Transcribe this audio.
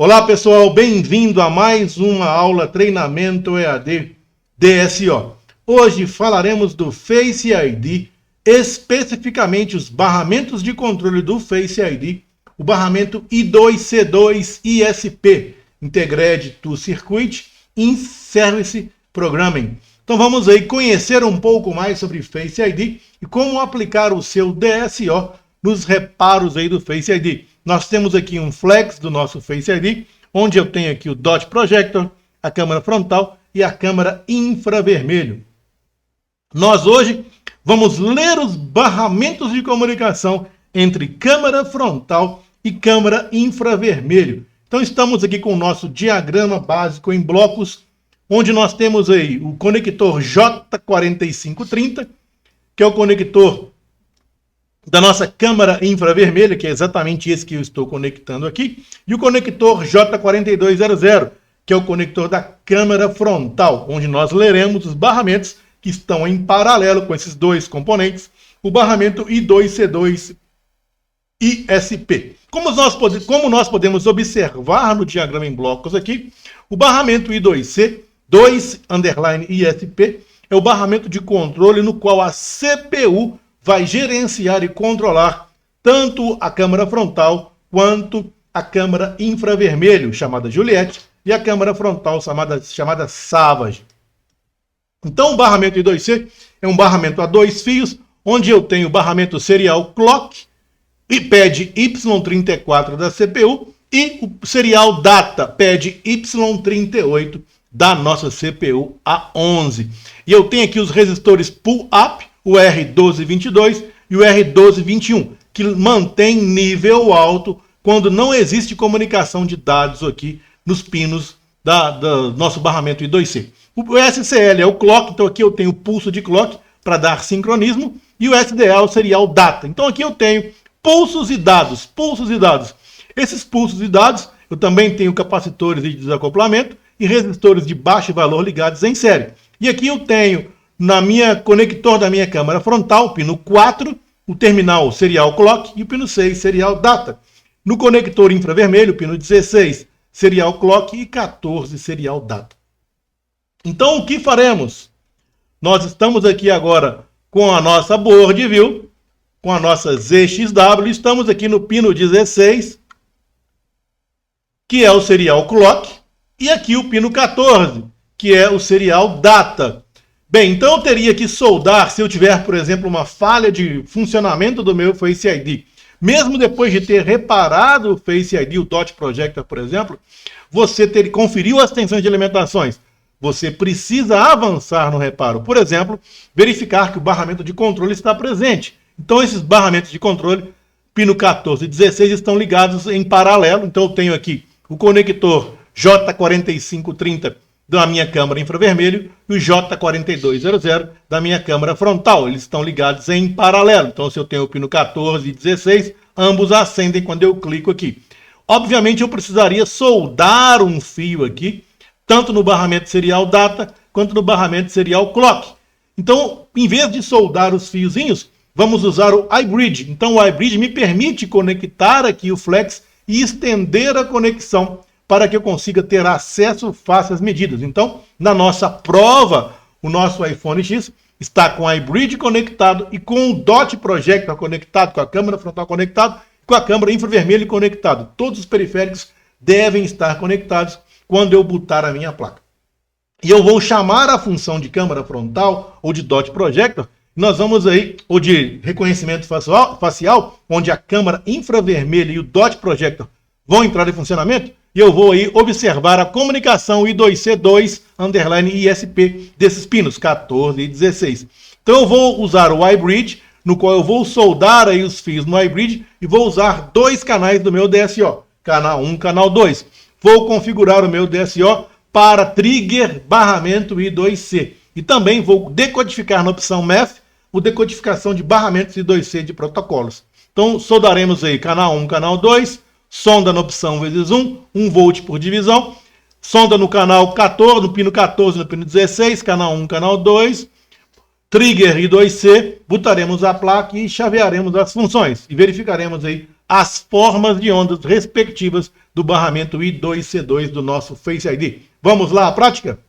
Olá pessoal, bem-vindo a mais uma aula treinamento EAD DSO. Hoje falaremos do Face ID, especificamente os barramentos de controle do Face ID, o barramento I2C2 ISP, Integrated to Circuit in Service Programming. Então vamos aí conhecer um pouco mais sobre Face ID e como aplicar o seu DSO nos reparos aí do Face ID. Nós temos aqui um flex do nosso Face ID, onde eu tenho aqui o Dot Projector, a câmera frontal e a câmera infravermelho. Nós hoje vamos ler os barramentos de comunicação entre câmera frontal e câmera infravermelho. Então estamos aqui com o nosso diagrama básico em blocos, onde nós temos aí o conector J4530, que é o conector da nossa câmera infravermelha, que é exatamente esse que eu estou conectando aqui, e o conector J4200, que é o conector da câmera frontal, onde nós leremos os barramentos que estão em paralelo com esses dois componentes, o barramento I2C2 ISP. Como nós podemos observar no diagrama em blocos aqui, o barramento I2C 2_ISP é o barramento de controle no qual a CPU vai gerenciar e controlar tanto a câmera frontal quanto a câmera infravermelho, chamada Juliette, e a câmera frontal chamada Savage. Então o barramento I2C é um barramento a dois fios, onde eu tenho o barramento serial clock e pad Y34 da CPU e o serial data pad Y38 da nossa CPU A11. E eu tenho aqui os resistores pull-up, o R1222 e o R1221, que mantém nível alto quando não existe comunicação de dados aqui nos pinos do nosso barramento I2C. O SCL é o clock, então aqui eu tenho o pulso de clock para dar sincronismo, e o SDA é o serial data. Então aqui eu tenho pulsos e dados, Esses pulsos e dados, eu também tenho capacitores de desacoplamento e resistores de baixo valor ligados em série. E aqui eu tenho na minha conector da minha câmera frontal, o pino 4, o terminal serial clock e o pino 6, serial data. No conector infravermelho, o pino 16, serial clock e 14, serial data. Então o que faremos? Nós estamos aqui agora com a nossa board view, com a nossa ZXW, estamos aqui no pino 16, que é o serial clock, e aqui o pino 14, que é o serial data. Bem, então eu teria que soldar, se eu tiver, por exemplo, uma falha de funcionamento do meu Face ID. Mesmo depois de ter reparado o Face ID, o Dot Projector, por exemplo, você conferiu as tensões de alimentações. Você precisa avançar no reparo. Por exemplo, verificar que o barramento de controle está presente. Então esses barramentos de controle, pino 14 e 16, estão ligados em paralelo. Então eu tenho aqui o conector J4530 da minha câmera infravermelho e o J4200 da minha câmera frontal. Eles estão ligados em paralelo. Então, se eu tenho o pino 14 e 16, ambos acendem quando eu clico aqui. Obviamente, eu precisaria soldar um fio aqui, tanto no barramento serial data quanto no barramento serial clock. Então, em vez de soldar os fiozinhos, vamos usar o iBridge. Então, o iBridge me permite conectar aqui o flex e estender a conexão para que eu consiga ter acesso fácil às medidas. Então, na nossa prova, o nosso iPhone X está com a iBridge conectado e com o Dot Projector conectado, com a câmera frontal conectado, com a câmera infravermelho conectado. Todos os periféricos devem estar conectados quando eu botar a minha placa. E eu vou chamar a função de câmera frontal ou de Dot Projector, nós vamos aí, ou de reconhecimento facial, onde a câmera infravermelha e o Dot Projector vão entrar em funcionamento, e eu vou aí observar a comunicação I2C2_ISP desses pinos, 14 e 16. Então eu vou usar o iBridge, no qual eu vou soldar aí os fios no iBridge e vou usar dois canais do meu DSO, canal 1, canal 2. Vou configurar o meu DSO para trigger barramento I2C. E também vou decodificar na opção Math, o decodificação de barramentos I2C de protocolos. Então soldaremos aí canal 1, canal 2, sonda na opção vezes 1, 1 volt por divisão, sonda no canal 14, no pino 14, no pino 16, canal 1, canal 2, trigger I2C, botaremos a placa e chavearemos as funções e verificaremos aí as formas de ondas respectivas do barramento I2C2 do nosso Face ID. Vamos lá à prática?